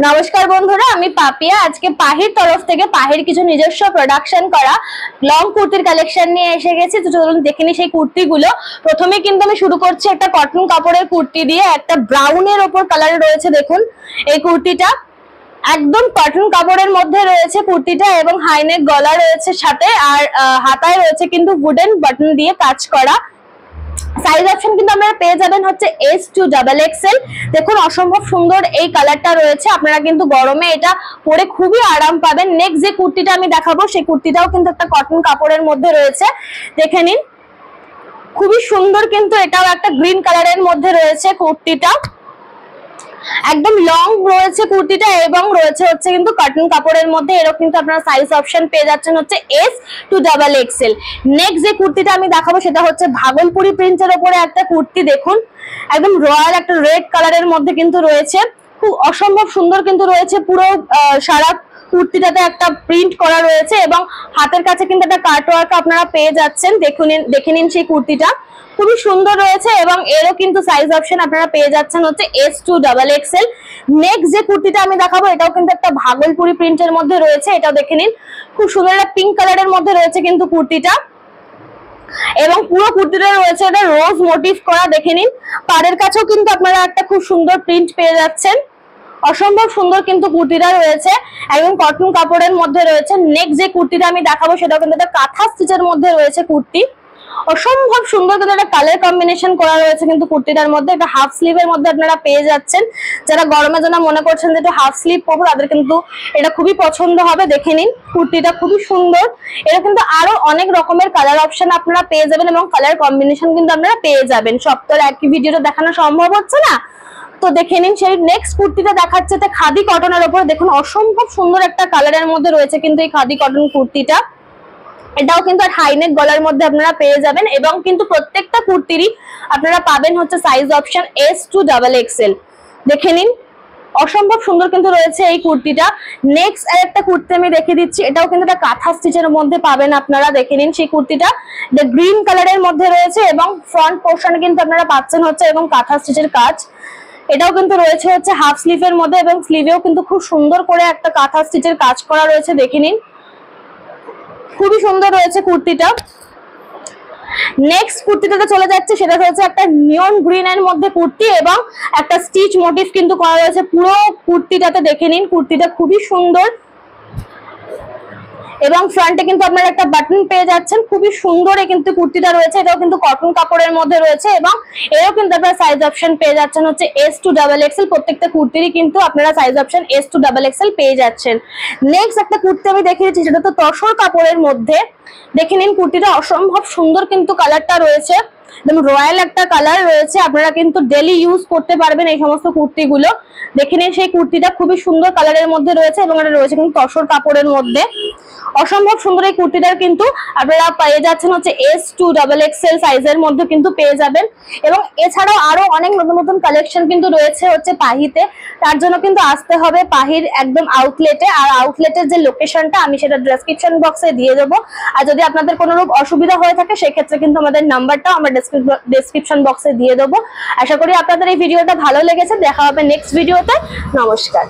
নমস্কার বন্ধুরা, আমি পাপিয়া। আজকে পাহির তরফ থেকে পাহির কিছু নিজস্ব প্রোডাকশন করা লং কুর্তির কালেকশন নিয়ে এসে গেছি। তো চলুন দেখে নিই সেই কুর্তিগুলো। প্রথমে কিন্তু আমি শুরু করছি একটা কটন কাপড়ের কুর্তি দিয়ে। একটা ব্রাউনের ওপর কালার রয়েছে, দেখুন এই কুর্তিটা একদম কটন কাপড়ের মধ্যে রয়েছে কুর্তিটা, এবং হাইনেক গলা রয়েছে সাথে, আর হাতায় রয়েছে কিন্তু উডেন বাটন দিয়ে কাজ করা। সাইজ অপশন কিন্তু আপনারা পেয়ে যাবেন হচ্ছে S2XXL। দেখুন অসম্ভব সুন্দর এই কালারটা রয়েছে, আপনারা কিন্তু গরমে এটা পরে খুবই আরাম পাবেন। নেক্সট যে কুর্তিটা আমি দেখাবো সেই কুর্তিটাও কিন্তু একটা কটন কাপড়ের মধ্যে রয়েছে, দেখে নিন খুবই সুন্দর। কিন্তু এটাও একটা গ্রিন কালারের মধ্যে রয়েছে কুর্তিটা, একদম লং রয়েছে কুর্তিটা, এবং রয়েছে হচ্ছে কিন্তু কটন কাপড়ের মধ্যে। এরও কিন্তু আপনারা সাইজ অপশন পেয়ে যাচ্ছেন হচ্ছে S2XXL। নেক্সট যে কুর্তিটা আমি দেখাবো সেটা হচ্ছে ভাগলপুরি প্রিন্টের উপরে একটা কুর্তি। দেখুন একদম রয়্যাল একটা রেড কালারের মধ্যে কিন্তু রয়েছে, খুব অসম্ভব সুন্দর কিন্তু রয়েছে। পুরো সারা কুর্তিটাতে একটা প্রিন্ট করা রয়েছে, এবং হাতের কাছে কিন্তু একটা কাটওয়ার্ক আপনারা পেয়ে যাচ্ছেন। দেখে নিন সেই কুর্তিটা খুবই সুন্দর রয়েছে, এবং এরও কিন্তু সাইজ অপশন আপনারা পেয়ে যাচ্ছেন হচ্ছে S2XXL। নেক্সট যে কুর্তিটা আমি দেখাবো এটাও কিন্তু একটা ভাগলপুরি প্রিন্টের মধ্যে রয়েছে, এটাও দেখে নিন খুব সুন্দর একটা পিঙ্ক কালারের মধ্যে রয়েছে কিন্তু কুর্তিটা, এবং পুরো কুর্তিটা রয়েছে এটা রোজ মোটিভ করা। দেখে নিন পাড়ের কাছেও কিন্তু আপনারা একটা খুব সুন্দর প্রিন্ট পেয়ে যাচ্ছেন। অসম্ভব সুন্দর কিন্তু কুর্তিটা রয়েছে, একদম কটন কাপড়ের মধ্যে রয়েছে। নেক্সট যে কুর্তিটা আমি দেখাবো সেটাও কিন্তু একটা কাঁথা স্টিচের মধ্যে রয়েছে কুর্তি, অসম্ভব সুন্দর কিন্তু একটা কালার কম্বিনেশন করা রয়েছে কিন্তু কুর্তিটার মধ্যে। একটা হাফ স্লিভের মধ্যে আপনারা পেয়ে যাচ্ছেন। যারা গরমের জন্য মনে করছেন যে একটু হাফ স্লিভ পরবো তাদের কিন্তু এটা খুবই পছন্দ হবে। দেখে নিন কুর্তিটা খুবই সুন্দর। এটা কিন্তু আরো অনেক রকমের কালার অপশন আপনারা পেয়ে যাবেন, এবং কালার কম্বিনেশন কিন্তু আপনারা পেয়ে যাবেন। সব তো একই ভিডিওতে দেখানো সম্ভব হচ্ছে না, তো দেখে নিন। সেই নেক্সট কুর্তিটা দেখাচ্ছে খাদি কটনের উপর। দেখুন অসম্ভব সুন্দর একটা কালারের মধ্যে রয়েছে কিন্তু এই খাদি কটন কুর্তিটা, এটাও কিন্তু আর হাইনেক গলার মধ্যে আপনারা পেয়ে যাবেন, এবং কিন্তু প্রত্যেকটা কুর্তিরই আপনারা পাবেন হচ্ছে সাইজ অপশন S2XXL। দেখে নিন অসম্ভব সুন্দর কিন্তু রয়েছে এই কুর্তিটা। নেক্সট আরেকটা কুর্তি আমি দেখে দিচ্ছি, এটাও কিন্তু একটা কাঁথা স্টিচের মধ্যে পাবেন আপনারা। দেখে নিন সেই কুর্তিটা গ্রিন কালারের মধ্যে রয়েছে, এবং ফ্রন্ট পোর্শনে কিন্তু আপনারা পাচ্ছেন হচ্ছে এবং কাঁথা স্টিচের কাজ। এটাও কিন্তু রয়েছে হচ্ছে হাফ স্লিভের মধ্যে, এবং স্লিভেও কিন্তু খুব সুন্দর করে একটা কাঁথা স্টিচের কাজ করা রয়েছে। দেখে নিন খুবই সুন্দর রয়েছে কুর্তিটা। নেক্সট কুর্তিটাতে চলে যাচ্ছে, সেটা হচ্ছে একটা নিয়ন গ্রিন এর মধ্যে কুর্তি, এবং একটা স্টিচ মোটিভ কিন্তু করা রয়েছে পুরো কুর্তিটাতে। দেখে নিন কুর্তিটা খুবই সুন্দর, এবং ফ্রন্টে কিন্তু আপনারা একটা বাটন পেয়ে যাচ্ছেন। খুবই সুন্দর কিন্তু কুর্তিটা রয়েছে, এটাও কিন্তু কটন কাপড়ের মধ্যে রয়েছে, এবং এরও কিন্তু আপনারা সাইজ অপশন পেয়ে যাচ্ছেন হচ্ছে S2XXL। প্রত্যেকটা কুর্তিরই কিন্তু আপনারা সাইজ অপশন S2XXL পেয়ে যাচ্ছেন। নেক্সট একটা কুর্তি আমি দেখে দিচ্ছি, সেটা তো তসর কাপড়ের মধ্যে। দেখে নিন কুর্তিটা অসম্ভব সুন্দর কিন্তু কালারটা রয়েছে, একদম রয়্যাল একটা কালার রয়েছে। আপনারা কিন্তু ডেলি ইউজ করতে পারবেন এই সমস্ত কুর্তিগুলো। দেখে নিন সেই কুর্তিটা খুবই সুন্দর কালারের মধ্যে রয়েছে, এবং এটা রয়েছে কিন্তু তসর কাপড়ের মধ্যে। অসম্ভব সুন্দর এই কুর্তিটার কিন্তু আপনারা পেয়ে যাচ্ছেন হচ্ছে S2XXL সাইজের মধ্যে কিন্তু পেয়ে যাবেন। এবং এছাড়াও আরো অনেক নতুন নতুন কালেকশন কিন্তু রয়েছে হচ্ছে পাহিতে, তার জন্য কিন্তু আসতে হবে পাহির একদম আউটলেটে। আর আউটলেটের যে লোকেশনটা আমি সেটা ডেসক্রিপশন বক্সে দিয়ে দেবো। আর যদি আপনাদের কোনো রকম অসুবিধা হয়ে থাকে সেক্ষেত্রে কিন্তু আমাদের নাম্বারটা আমরা ডেসক্রিপশন বক্সে দিয়ে দেবো। আশা করি আপনাদের এই ভিডিওটা ভালো লেগেছে। দেখা হবে নেক্সট ভিডিওতে। নমস্কার।